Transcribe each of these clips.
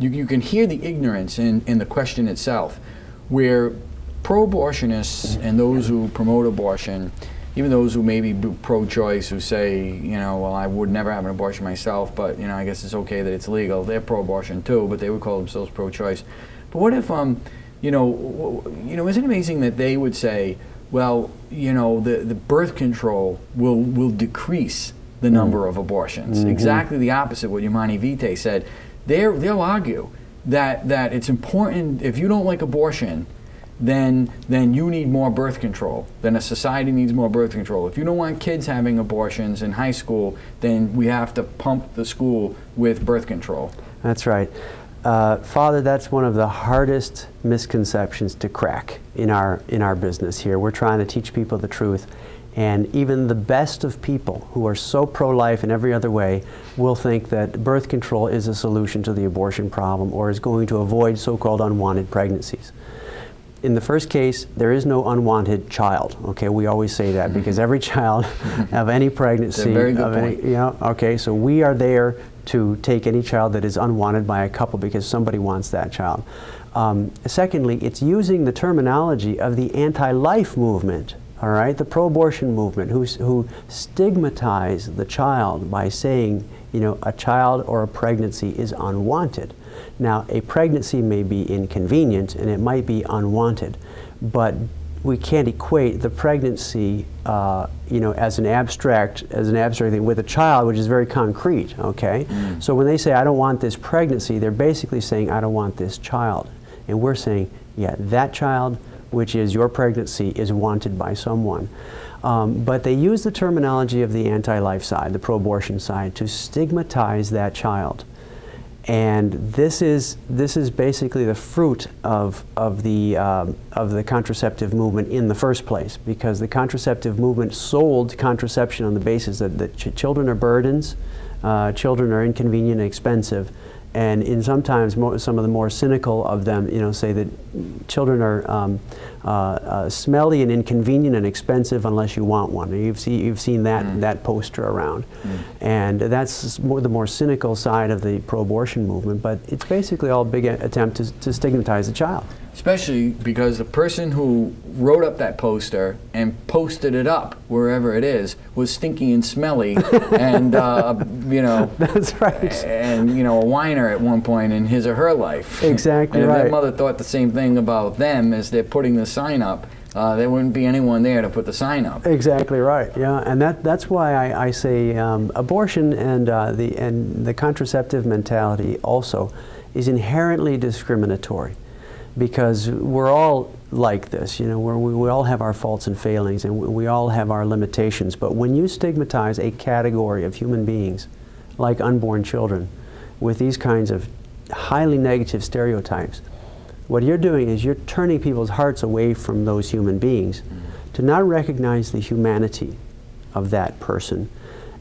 you can hear the ignorance in the question itself, where pro-abortionists and those who promote abortion, even those who may be pro-choice, who say, you know, well, I would never have an abortion myself, but, you know, I guess it's okay that it's legal. They're pro-abortion too, but they would call themselves pro-choice. But what if, you know, isn't it amazing that they would say, well, you know, the birth control will decrease the number of abortions. Exactly the opposite of what Humani Vitae said. They'll argue that it's important, if you don't like abortion, then you need more birth control. Then a society needs more birth control. If you don't want kids having abortions in high school, then we have to pump the school with birth control. That's right. Father, that's one of the hardest misconceptions to crack in our business here. We're trying to teach people the truth, and even the best of people who are so pro-life in every other way will think that birth control is a solution to the abortion problem or is going to avoid so-called unwanted pregnancies. In the first case, there is no unwanted child. Okay, we always say that because every child of any pregnancy, That's a very good point. Okay, so we are there to take any child that is unwanted by a couple because somebody wants that child. Secondly, it's using the terminology of the anti-life movement, all right, the pro-abortion movement, who stigmatize the child by saying, you know, a child or a pregnancy is unwanted. Now, a pregnancy may be inconvenient and it might be unwanted, but we can't equate the pregnancy, you know, as an abstract thing with a child, which is very concrete. Okay, so when they say I don't want this pregnancy, they're basically saying I don't want this child, and we're saying, yeah, that child, which is your pregnancy, is wanted by someone. But they use the terminology of the anti-life side, the pro-abortion side, to stigmatize that child. And this is basically the fruit of the contraceptive movement in the first place, because the contraceptive movement sold contraception on the basis that children are burdens, children are inconvenient and expensive, and sometimes some of the more cynical of them, you know, say that children are smelly and inconvenient and expensive unless you want one. You've seen that poster around, and that's the more cynical side of the pro-abortion movement. But it's basically all a big attempt to stigmatize the child. Especially because the person who wrote up that poster and posted it up wherever it is was stinky and smelly, and you know, that's right, and you know, a whiner at one point in his or her life. Exactly and if right. their mother thought the same thing about them as they're putting the sign up, there wouldn't be anyone there to put the sign up. Exactly right. Yeah, and that's why I say abortion and the contraceptive mentality also is inherently discriminatory, because we're all like this. You know, we all have our faults and failings, and we all have our limitations. But when you stigmatize a category of human beings, like unborn children, with these kinds of highly negative stereotypes, what you're doing is you're turning people's hearts away from those human beings to not recognize the humanity of that person.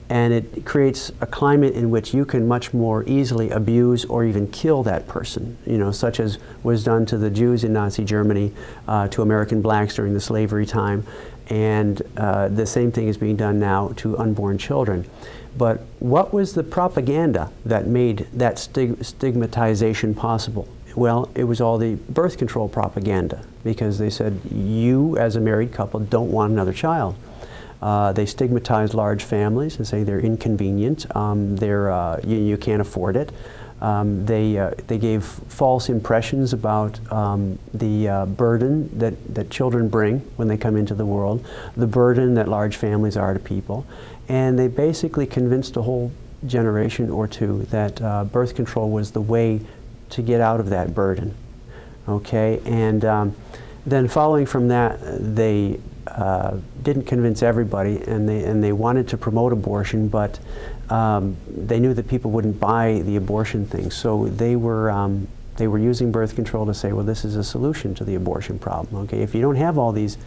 And it creates a climate in which you can much more easily abuse or even kill that person, you know, such as was done to the Jews in Nazi Germany, to American blacks during the slavery time, and the same thing is being done now to unborn children. But what was the propaganda that made that stigmatization possible? Well, it was all the birth control propaganda, because they said, you as a married couple don't want another child. They stigmatized large families and say they're inconvenient, you can't afford it. They gave false impressions about the burden that children bring when they come into the world, the burden that large families are to people, and they basically convinced a whole generation or two that birth control was the way to get out of that burden. Okay, and then following from that, they didn't convince everybody, and they wanted to promote abortion, but they knew that people wouldn't buy the abortion thing, so they were using birth control to say, well, this is a solution to the abortion problem. Okay, if you don't have all these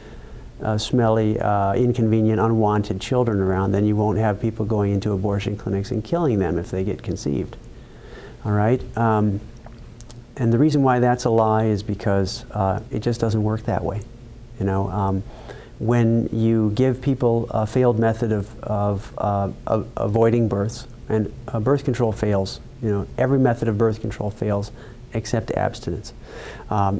smelly, inconvenient, unwanted children around, then you won't have people going into abortion clinics and killing them if they get conceived. All right, and the reason why that's a lie is because it just doesn't work that way. You know, when you give people a failed method of avoiding births, and birth control fails You know, every method of birth control fails except abstinence.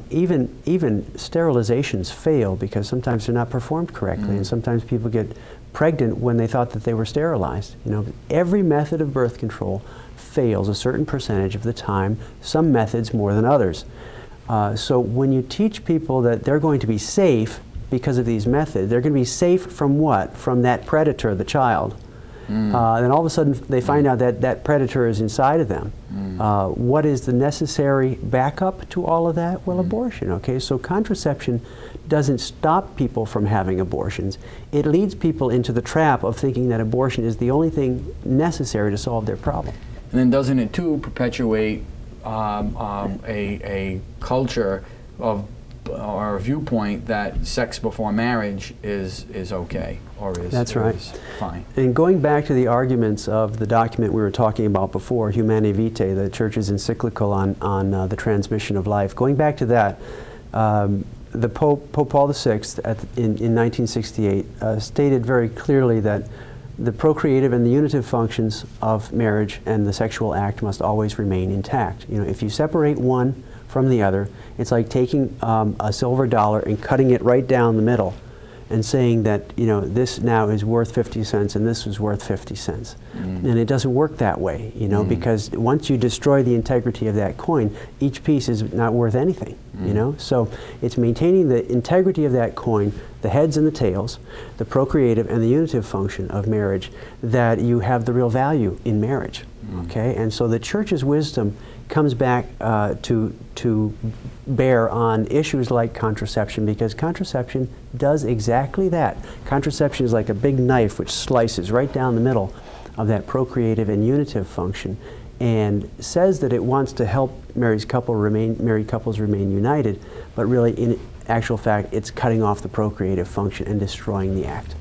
Even sterilizations fail because sometimes they're not performed correctly, and sometimes people get pregnant when they thought that they were sterilized. You know, every method of birth control fails a certain percentage of the time, some methods more than others. So when you teach people that they're going to be safe because of these methods, they're going to be safe from what? From that predator, the child. Then all of a sudden they find out that that predator is inside of them. What is the necessary backup to all of that? Well, abortion, okay? So contraception doesn't stop people from having abortions. It leads people into the trap of thinking that abortion is the only thing necessary to solve their problem. And then doesn't it too perpetuate a culture of or a viewpoint that sex before marriage is okay or is, That's right. is fine? And going back to the arguments of the document we were talking about before, Humanae Vitae, the Church's encyclical on the transmission of life, going back to that, the Pope Paul VI in 1968 stated very clearly that the procreative and the unitive functions of marriage and the sexual act must always remain intact. You know, if you separate one from the other, it's like taking a silver dollar and cutting it right down the middle and saying that, you know, this now is worth 50 cents and this is worth 50 cents. And it doesn't work that way, you know, because once you destroy the integrity of that coin, each piece is not worth anything, you know. So it's maintaining the integrity of that coin, the heads and the tails, the procreative and the unitive function of marriage, that you have the real value in marriage, okay? And so the Church's wisdom comes back to bear on issues like contraception, because contraception does exactly that. Contraception is like a big knife which slices right down the middle of that procreative and unitive function and says that it wants to help married couples remain united, but really in actual fact it's cutting off the procreative function and destroying the act.